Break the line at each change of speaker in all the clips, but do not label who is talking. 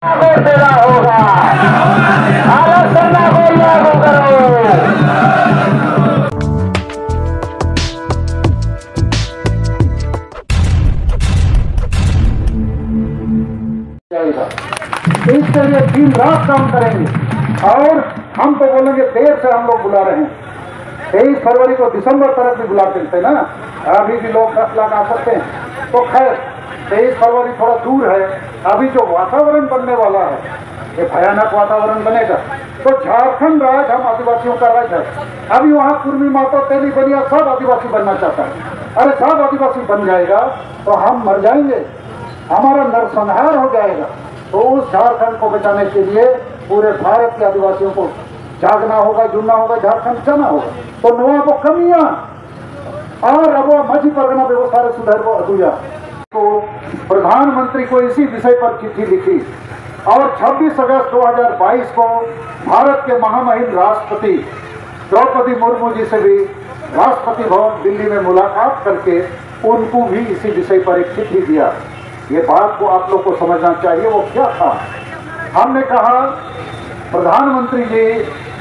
तेरा होगा, आरक्षण को लागू करो। इसके लिए दिन रात काम करेंगे और हम तो बोलेंगे देर से हम लोग बुला रहे हैं। 23 फरवरी को दिसंबर तरफ भी बुला सकते ना, अभी भी लोग 10 लाख आ सकते हैं। तो खैर 23 फरवरी थोड़ा दूर है। अभी जो वातावरण बनने वाला है ये भयानक वातावरण बनेगा। तो झारखंड राज्य हम आदिवासियों का राज्य है। अभी वहाँ कुर्मी माता तेली बनिया सब आदिवासी बनना चाहता है। अरे सब आदिवासी बन जाएगा तो हम मर जाएंगे, हमारा नरसंहार हो जाएगा। तो उस झारखंड को बचाने के लिए पूरे भारत के आदिवासियों को जागना होगा, जुड़ना होगा, झारखंड बचाना होगा। तो नुआ को कमियां और अब मझी परगना व्यवस्था सुधार को अधूरा तो प्रधानमंत्री को इसी विषय पर चिट्ठी लिखी और 26 अगस्त 2022 को भारत के महामहिम राष्ट्रपति द्रौपदी मुर्मू जी से भी राष्ट्रपति भवन दिल्ली में मुलाकात करके उनको भी इसी विषय पर एक चिट्ठी दिया। ये बात को आप लोग को समझना चाहिए। वो क्या था? हमने कहा प्रधानमंत्री जी,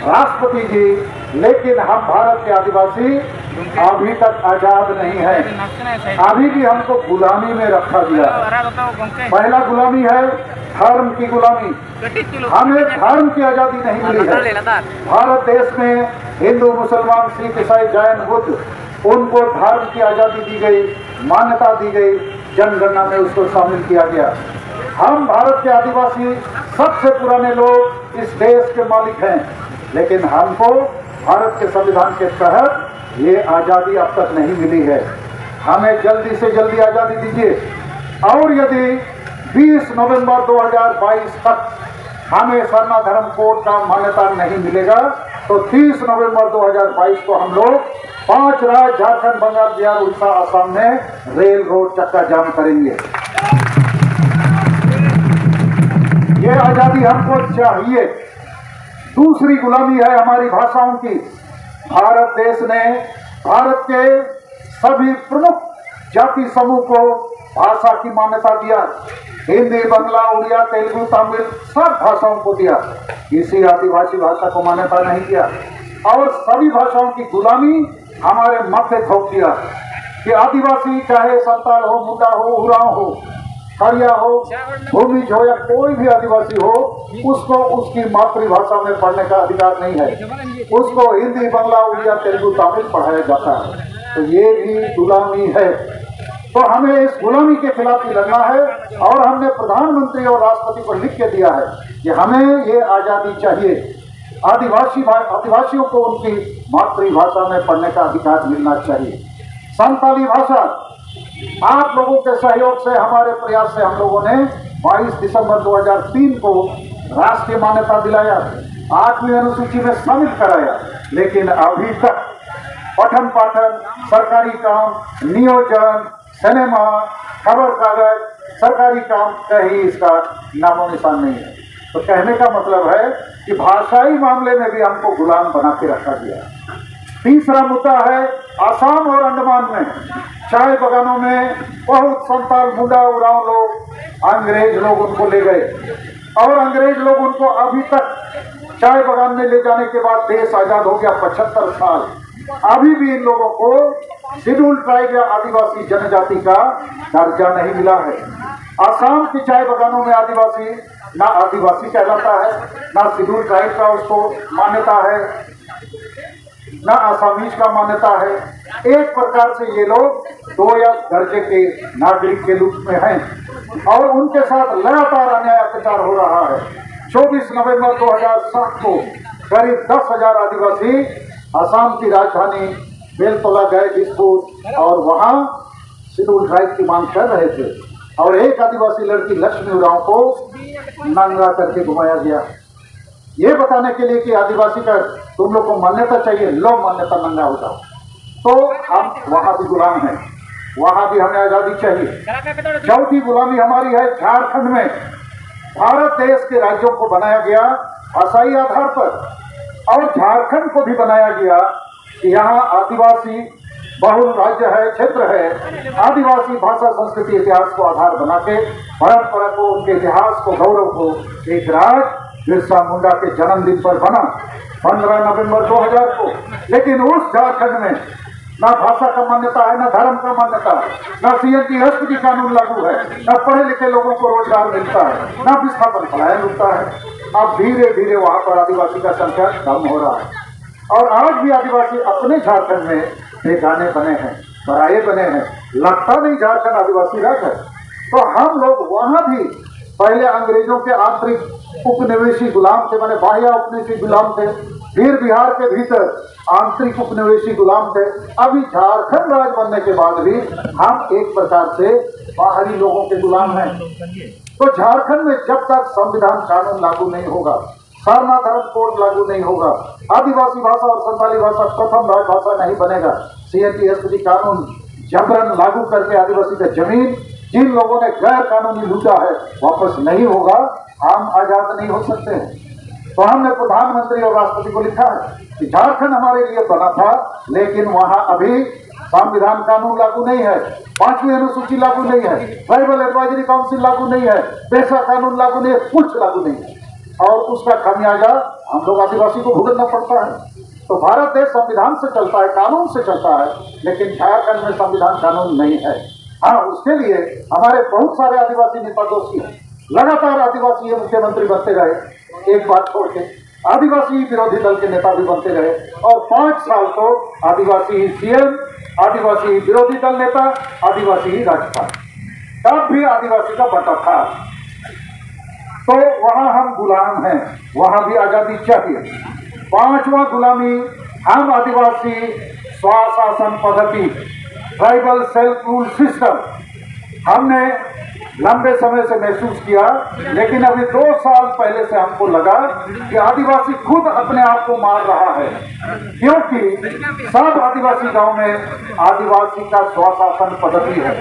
राष्ट्रपति जी, लेकिन हम भारत के आदिवासी अभी तक आजाद नहीं है। अभी भी हमको गुलामी में रखा गया। पहला गुलामी है धर्म की गुलामी। हमें धर्म की आजादी नहीं मिली है। भारत देश में हिंदू, मुसलमान, सिख, ईसाई, जैन, बुद्ध, उनको धर्म की आजादी दी गई, मान्यता दी गई, जनगणना में उसको शामिल किया गया। हम भारत के आदिवासी सबसे पुराने लोग इस देश के मालिक हैं, लेकिन हमको भारत के संविधान के तहत ये आजादी अब तक नहीं मिली है। हमें जल्दी से जल्दी आजादी दीजिए। और यदि 20 नवंबर 2022 तक हमें सरना धर्म कोड का मान्यता नहीं मिलेगा तो 30 नवंबर 2022 को हम लोग 5 राज्य झारखंड, बंगाल, बिहार, उड़ीसा, असम में रेल रोड चक्का जाम करेंगे। ये आजादी हमको चाहिए। दूसरी गुलामी है हमारी भाषाओं की। भारत देश ने भारत के सभी प्रमुख जाति समूह को भाषा की मान्यता दिया। हिंदी, बांग्ला, उड़िया, तेलुगु, तमिल सब भाषाओं को दिया। किसी आदिवासी भाषा को मान्यता नहीं दिया और सभी भाषाओं की गुलामी हमारे मध्य थोप दिया कि आदिवासी चाहे संताल हो, मुंडा हो, उरांव हो, खड़िया हो, भूमिज हो या कोई भी आदिवासी हो, उसको उसकी मातृभाषा में पढ़ने का अधिकार नहीं है। उसको हिंदी, बांग्ला, उड़िया, तेलुगु, तमिल पढ़ाया जाता है। तो ये भी गुलामी है। तो हमें इस गुलामी के खिलाफ ही लड़ना है और हमने प्रधानमंत्री और राष्ट्रपति को लिख के दिया है कि हमें ये आजादी चाहिए। आदिवासियों को उनकी मातृभाषा में पढ़ने का अधिकार मिलना चाहिए। संताली भाषा आप लोगों के सहयोग से, हमारे प्रयास से हम लोगों ने 22 दिसंबर 2003 को राष्ट्रीय मान्यता दिलाया, 8वीं अनुसूची में शामिल कराया। लेकिन अभी तक पठन पाठन, सरकारी काम, नियोजन, सिनेमा, खबर कागज, सरकारी काम कहीं इसका नामो निशान नहीं है। तो कहने का मतलब है कि भाषाई मामले में भी हमको गुलाम बना के रखा गया। तीसरा मुद्दा है असम और अंडमान में चाय बगानों में बहुत संताल, मुंडा, उरांव लोग, अंग्रेज लोग उनको ले गए और अंग्रेज लोग उनको अभी तक चाय बगान में ले जाने के बाद देश आजाद हो गया 75 साल। अभी भी इन लोगों को शेड्यूल ट्राइब या आदिवासी जनजाति का दर्जा नहीं मिला है। असम की चाय बगानों में आदिवासी ना आदिवासी कहलाता है, ना शेड्यूल ट्राइब का उसको मान्यता है, ना आसामीज का मान्यता है। एक प्रकार से ये लोग 2 या दर्जे के नागरिक के रूप में हैं और उनके साथ लगातार अन्याय अत्याचार हो रहा है। 24 नवंबर 2007 को करीब 10,000 आदिवासी असम की राजधानी बेलतोला गए दिसपुर और वहां शेड्यूल ट्राइब की मांग कर रहे थे और एक आदिवासी लड़की लक्ष्मी उरांव को नंगा करके घुमाया गया, ये बताने के लिए कि आदिवासी का तुम लोग को मान्यता चाहिए, लो मान्यता नंगा हो जाओ। तो हम वहां भी गुलाम हैं, वहां भी हमें आजादी चाहिए। चौथी गुलामी हमारी है झारखंड में। भारत देश के राज्यों को बनाया गया भाषाई आधार पर और झारखंड को भी बनाया गया कि यहाँ आदिवासी बहुल राज्य है, क्षेत्र है। आदिवासी भाषा, संस्कृति, इतिहास को आधार बना के परंपरा को, उनके इतिहास को, गौरव को एक राज बिरसा मुंडा के जन्मदिन पर बना 15 नवंबर 2000 को। लेकिन उस झारखंड में ना भाषा का मान्यता है, ना धर्म का मान्यता है, ना CNTSD कानून लागू है, ना पढ़े लिखे लोगों को रोजगार मिलता है, ना विस्थापन पलायन होता है। अब धीरे धीरे वहां पर आदिवासी का संख्या कम हो रहा है और आज भी आदिवासी अपने झारखंड में बेगाने बने हैं, पराये बने हैं। लगता नहीं झारखंड आदिवासी राज्य है। तो हम लोग वहां भी पहले अंग्रेजों के आंतरिक उपनिवेशी गुलाम थे, माने बाह्य उपनिवेशी गुलाम थे, फिर बिहार के भीतर आंतरिक उपनिवेशी गुलाम थे। अभी झारखंड राज्य बनने के बाद भी हम एक प्रकार से बाहरी लोगों के गुलाम हैं। तो झारखंड में जब तक संविधान कानून लागू नहीं होगा, सरना धर्म कोड लागू नहीं होगा, आदिवासी भाषा और संथाली भाषा प्रथम राजभाषा नहीं बनेगा, CNTSD कानून जबरन लागू करके आदिवासी का जमीन जिन लोगों ने गैर कानूनी लूटा है वापस नहीं होगा, हम आजाद नहीं हो सकते हैं। तो हमने प्रधानमंत्री और राष्ट्रपति को लिखा है कि झारखंड हमारे लिए बना था, लेकिन वहां अभी संविधान कानून लागू नहीं है, 5वीं अनुसूची लागू नहीं है, ट्राइबल एडवाइजरी काउंसिल लागू नहीं है, पेशा कानून लागू नहीं है, कुछ लागू नहीं है और उसका खामियाजा हम लोग आदिवासी को भुगतना पड़ता है। तो भारत देश संविधान से चलता है, कानून से चलता है, लेकिन झारखंड में संविधान कानून नहीं है। हाँ, उसके लिए हमारे बहुत सारे आदिवासी नेता दोषी हैं। लगातार आदिवासी मुख्यमंत्री बनते रहे, एक बात छोड़ के आदिवासी विरोधी दल के नेता भी बनते रहे और 5 साल तो आदिवासी CM, आदिवासी विरोधी दल नेता, आदिवासी राज्यपाल, तब भी आदिवासी का बटा था। तो वहां हम गुलाम हैं, वहां भी आजादी चाहिए। 5वां गुलामी, हम आदिवासी स्वशासन पद्धति, ट्राइबल सेल्फ रूल सिस्टम हमने लंबे समय से महसूस किया, लेकिन अभी 2 साल पहले से हमको लगा कि आदिवासी खुद अपने आप को मार रहा है, क्योंकि सब आदिवासी गांव में आदिवासी का स्वशासन पद्धति है,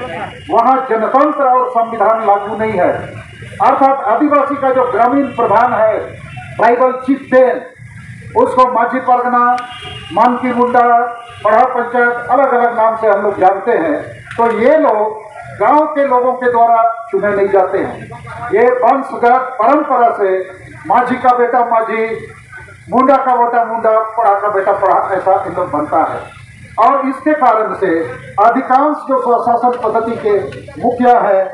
वहां जनतंत्र और संविधान लागू नहीं है। अर्थात आदिवासी का जो ग्रामीण प्रधान है, ट्राइबल चीफ्टेन, उसको माझी परगना, मानकी मुंडा, पढ़ा पंचायत, अलग अलग नाम से हम लोग जानते हैं। तो ये लोग गांव के लोगों के द्वारा चुने नहीं जाते हैं। ये वंशगत परंपरा से माझी का बेटा माझी, मुंडा का बेटा मुंडा, पढ़ा का बेटा पढ़ा, ऐसा इन लोग बनता है। और इसके कारण से अधिकांश जो स्वशासन पद्धति के मुखिया है,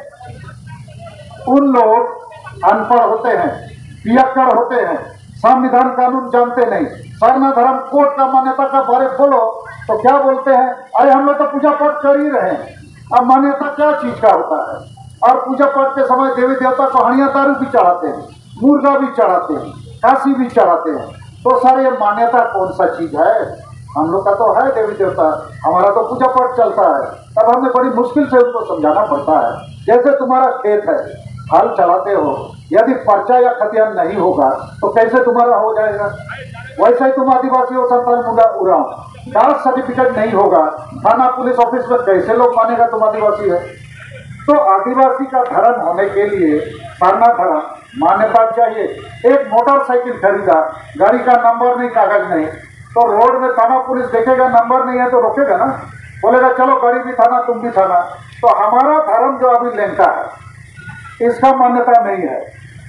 उन लोग अनपढ़ होते हैं, पियक्कड़ होते हैं, संविधान कानून जानते नहीं। सरना धर्म कोड का मान्यता का बारे बोलो तो क्या बोलते हैं, अरे हम लोग तो पूजा पाठ कर ही रहे हैं। अब मान्यता क्या चीज का होता है? और पूजा पाठ के समय देवी देवता को हणिया दारू भी चढ़ाते हैं, मुर्गा भी चढ़ाते हैं, काशी भी चढ़ाते हैं। तो सर ये मान्यता कौन सा चीज है? हम लोग का तो है देवी देवता, हमारा तो पूजा पाठ चलता है। तब हमें बड़ी मुश्किल से उनको समझाना पड़ता है। जैसे तुम्हारा खेत है, हल चलाते हो, यदि पर्चा या खतियान नहीं होगा तो कैसे तुम्हारा हो जाएगा? वैसे ही तुम आदिवासी हो, संतान मुंडा उड़ाओ, कास्ट सर्टिफिकेट नहीं होगा, थाना पुलिस ऑफिस में कैसे लोग मानेगा तुम आदिवासी है? तो आदिवासी का धर्म होने के लिए सरना धर्म मान्यता चाहिए। एक मोटरसाइकिल खरीदा, गाड़ी का नंबर नहीं, कागज नहीं, तो रोड में थाना पुलिस देखेगा नंबर नहीं है तो रोकेगा ना, बोलेगा चलो गाड़ी भी थाना तुम भी थाना। तो हमारा धर्म जो अभी लंका है, इसका मान्यता नहीं है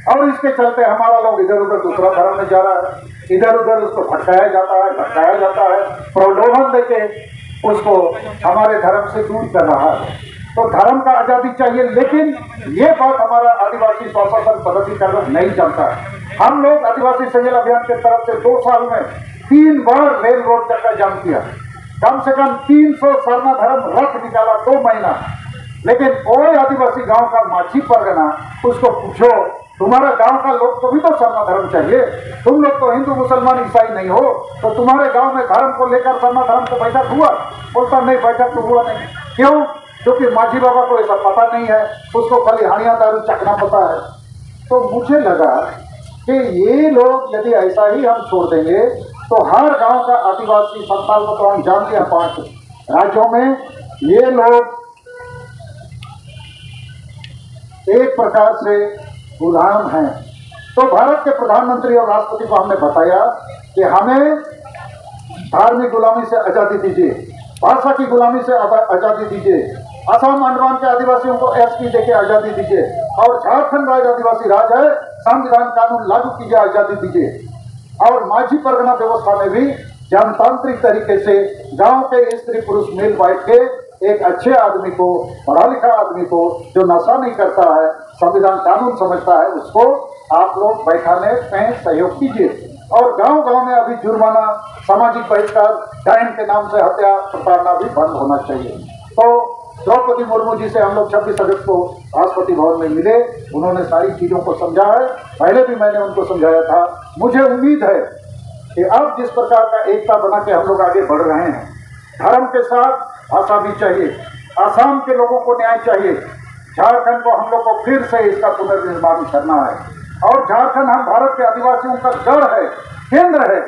और इसके चलते हमारा लोग इधर उधर दूसरा धर्म में जा रहा है, इधर उधर उसको भटकाया जाता है, प्रलोभन देके उसको हमारे धर्म से दूर कर रहा है। तो धर्म का आजादी चाहिए, लेकिन ये बात हमारा आदिवासी स्वशासन पद्धति का लोग नहीं जानता है। हम लोग आदिवासी संजल अभियान के तरफ से 2 साल में 3 बार रेल रोड चक्का जाम किया, कम से कम 300 सरना धर्म रथ निकाला 2 महीना। लेकिन कोई आदिवासी गांव का माझी परगना, उसको पूछो तुम्हारा गांव का लोग को भी तो सरना धर्म चाहिए, तुम लोग तो हिंदू मुसलमान ईसाई नहीं हो, तो तुम्हारे गांव में धर्म को लेकर सरना धर्म को बैठक हुआ? बोलता नहीं, बैठक तो हुआ नहीं। क्यों? क्योंकि माझी बाबा को ऐसा पता नहीं है, उसको खाली हणिया दारू चखना पता है। तो मुझे लगा कि ये लोग यदि ऐसा ही हम छोड़ देंगे तो हर गांव का आदिवासी संताल को तो हम जानते हैं 5 राज्यों में ये लोग एक प्रकार से गुलाम हैं। तो भारत के प्रधानमंत्री और राष्ट्रपति को हमने बताया कि हमें धार्मिक गुलामी से आजादी दीजिए, भाषा की गुलामी से आजादी दीजिए असम अंडमान के आदिवासियों को एसपी देके आजादी दीजिए और झारखंड राज्य आदिवासी राज है, संविधान कानून लागू कीजिए, आजादी दीजिए। और माझी परगना व्यवस्था में भी जनतांत्रिक तरीके से गांव के स्त्री पुरुष मिल बैठ के एक अच्छे आदमी को, पढ़ा लिखा आदमी को, जो नशा नहीं करता है, संविधान कानून समझता है, उसको आप लोग बैठाने में सहयोग कीजिए। और गांव गांव में अभी जुर्माना, सामाजिक बहिष्कार, डायन के नाम से हत्या प्रताड़ना भी बंद होना चाहिए। तो द्रौपदी मुर्मू जी से हम लोग 26 अगस्त को राष्ट्रपति भवन में मिले, उन्होंने सारी चीजों को समझा है, पहले भी मैंने उनको समझाया था। मुझे उम्मीद है कि अब जिस प्रकार का एकता बना के हम लोग आगे बढ़ रहे हैं, धर्म के साथ भाषा भी चाहिए, आसाम के लोगों को न्याय चाहिए, झारखंड को हम लोग को फिर से इसका पुनर्निर्माण करना है। और झारखंड हम भारत के आदिवासियों का गढ़ है, केंद्र है।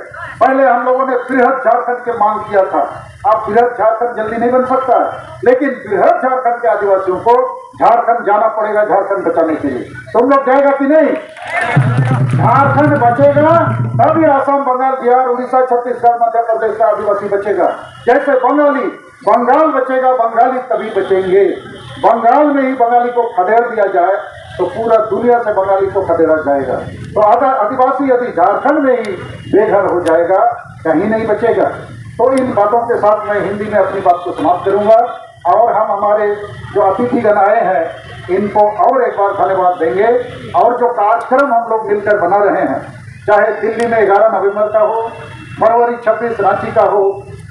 पहले हम लोगों ने बृहद झारखंड की मांग किया था, अब बृहद झारखंड जल्दी नहीं बन सकता है, लेकिन बृहद झारखंड के आदिवासियों को झारखंड जाना पड़ेगा झारखंड बचाने के लिए। तुम लोग जाएगा कि नहीं? झारखंड बचेगा तभी आसाम, बंगाल, बिहार, उड़ीसा, छत्तीसगढ़, मध्य प्रदेश का आदिवासी बचेगा। जैसे बंगाल बचेगा, बंगाली तभी बचेंगे। बंगाल में ही बंगाली को खदेड़ दिया जाए तो पूरा दुनिया से बंगाली को खदेड़ा जाएगा। तो आदिवासी यदि झारखंड में ही बेघर हो जाएगा, कहीं नहीं बचेगा। तो इन बातों के साथ मैं हिंदी में अपनी बात को समाप्त करूंगा और हम हमारे जो अतिथिगण आए हैं इनको और एक बार धन्यवाद देंगे। और जो कार्यक्रम हम लोग मिलकर बना रहे हैं, चाहे दिल्ली में 11 नवंबर का हो, फरवरी 26 रांची का हो,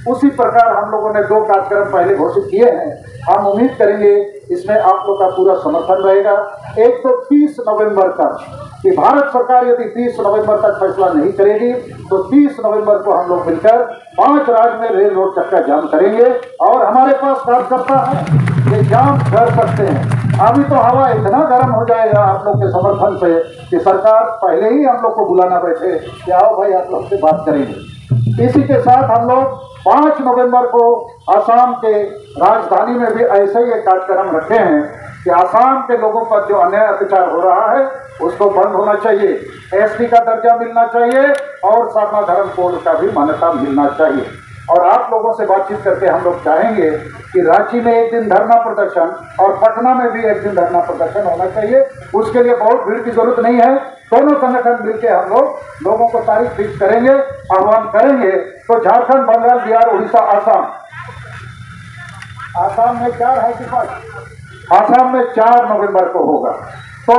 उसी प्रकार हम लोगों ने 2 कार्यक्रम पहले घोषित किए हैं। हम उम्मीद करेंगे इसमें आप लोग का पूरा समर्थन रहेगा। एक तो 30 नवंबर तक, कि भारत सरकार यदि 30 नवंबर तक फैसला नहीं करेगी तो 30 नवंबर को हम लोग मिलकर 5 राज्य में रेल रोड चक्का जाम करेंगे। और हमारे पास कार्यकर्ता है, ये जाम कर सकते हैं। अभी तो हवा इतना गर्म हो जाएगा आप लोग के समर्थन से कि सरकार पहले ही हम लोग को बुलाना बैठे कि आओ भाई आप लोग से बात करेंगे। इसी के साथ हम लोग 5 नवंबर को असम के राजधानी में भी ऐसे ही एक कार्यक्रम रखे हैं कि असम के लोगों पर जो अन्याय अत्याचार हो रहा है उसको बंद होना चाहिए, एसटी का दर्जा मिलना चाहिए और साधना धर्म कोड का भी मान्यता मिलना चाहिए। और आप लोगों से बातचीत करके हम लोग चाहेंगे कि रांची में एक दिन धरना प्रदर्शन और पटना में भी एक दिन धरना प्रदर्शन होना चाहिए। उसके लिए बहुत भीड़ की जरूरत नहीं है, दोनों संगठन मिलकर हम लोग लोगों को तारीख फिक्स करेंगे, आह्वान करेंगे। तो झारखंड, बंगाल, बिहार, उड़ीसा, आसाम में 4 है कि 5? आसाम में 4 नवंबर को होगा। तो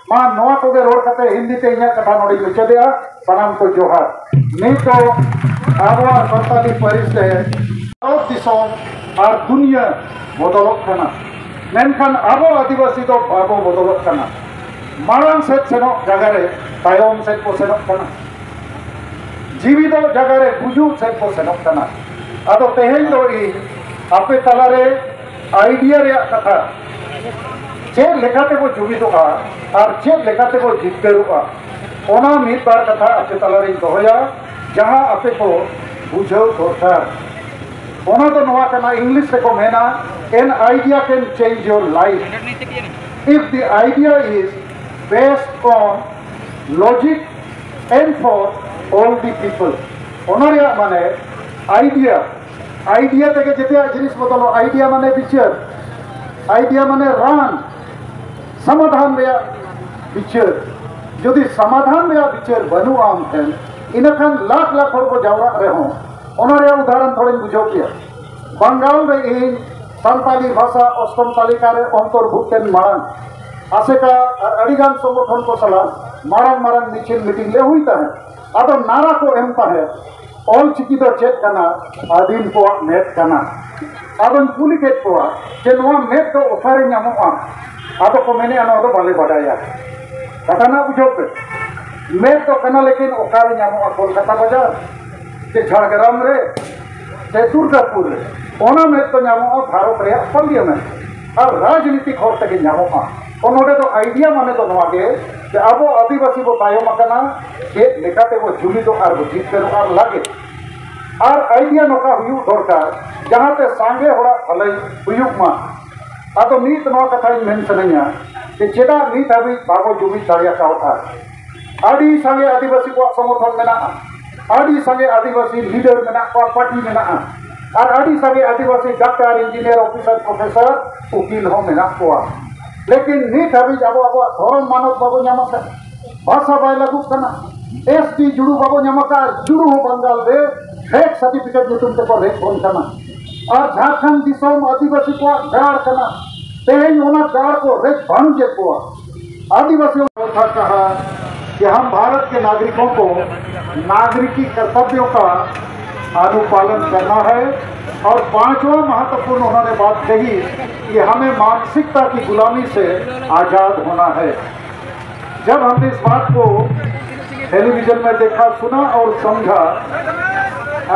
मां नोआ को रोड कते हिंदी ते इኛ कथा नोड़ी मुचदेया सलाम को जोहार नहीं तो आबो संताली परिस और दिसोम और दुनिया बदलत कना मेनखान आबो आदिवासी तो बाबो बदलत कना मारांग सेट सेनोक जगह तायम सेट को सेनोक कना जीवित जगह रे गुजु सेट को सेनोक कना आदो तेहेन दो इ आपे तलारे आइडिया रे कथा चेक लेखाते को जुबितोगा और चेक लेखाते को जितकरुगा ओना मिद बार कथा आपे तलारे दोहया जहां आपे को बुझाव दरकार ओना तो नोआ कना इंग्लिश से को मेना an idea can change your life if the idea is based on logic and for all the people ओना रे माने आइडिया থেকে যেতে জিনিস বদলো आइडिया माने विचार आइडिया माने रान समाधान रे विचार यदि समाधान रे विचार बनू आम ठेन इनखान लाख लाख हर को जावरा रहो ओना रे उदाहरण थोड़ी बुझो किया बंगाल रे इन संताली भाषा अष्टम तालिका रे अंतर्भुक्तन मारंग आसेका अड़ीगान संगठन को सला मारंग मिचिल मीटिंग ले हुई है अब नारा को एमता है ऑल चिकी दो चेक करना आदिम को मेट करना अब कुली के को जे नोआ मेट तो ओफारे ᱧᱟᱢᱚᱜᱼᱟ आदो को मैंने अना तो बाले बढ़ाया कथा ना बुझो पे मेट तो करना लेकिन ओकारे ᱧᱟᱢᱚᱜᱼᱟ कोलकाता बाजार के झाड़ग्राम रे के दुर्गापुर रे ओना मेट तो ᱧᱟᱢᱚᱜᱼᱟ भारत रे पार्लियामेंट और राजनीतिक हर तक ᱧᱟᱢᱚᱜᱼᱟ ओनोडे तो आइडिया माने तो नोआ के कि अब आदिवासी को तायम करना के लेखाते को जुली तो और जीत कर और लागे और आइडिया नोका हुयु दरकार जहां ते सांगे होड़ा भलाई हुयु मा आतो नीत नोआ कथा मेन सनैया कि चेदा नीत हबी बागो जुमी दाड़िया कावता आदि संगे आदिवासी को समर्थन मेना आदि संगे आदिवासी लीडर मेना को पार्टी मेना और अड़ी सभी आदिवासी डॉक्टर इंजीनियर ऑफिसर प्रोफेसर उकिल हो मेना को लेकिन नीट अभी अब अब धर्म मानव बाबू नामक भाषा बाय लागू करना एसटी जुड़ू बाबू नामक जुड़ू हो बंगाल रे रेक सर्टिफिकेट नुतुम ते को रेक फोन करना और झारखंड दिसोम आदिवासी को गाड़ करना तेज होना गाड़ को रेक भांजे को आदिवासियों ने कहा कि हम भारत के नागरिकों को नागरिकी कर्तव्यों का अनुपालन करना है और पांचवा महत्वपूर्ण उन्होंने बात कही कि हमें मानसिकता की गुलामी से आजाद होना है। जब हमने इस बात को टेलीविजन में देखा, सुना और समझा,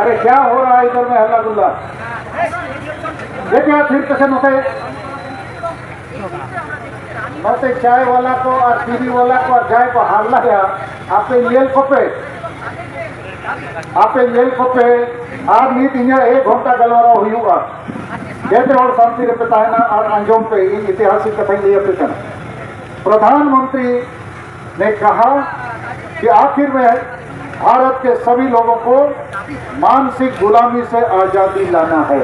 अरे क्या हो रहा है इधर में हल्ला गुल्ला, ये क्या फिर कैसे नोते चाय वाला को और टीवी वाला को और चाय को हाल लगा आप येल खोपे आज नीत इन 1 घंटा गलवारा हुआ जैसे और शांति रे पता और अंजोम पे ऐतिहासिक कथा लिए प्रधानमंत्री ने कहा कि आखिर में भारत के सभी लोगों को मानसिक गुलामी से आजादी लाना है।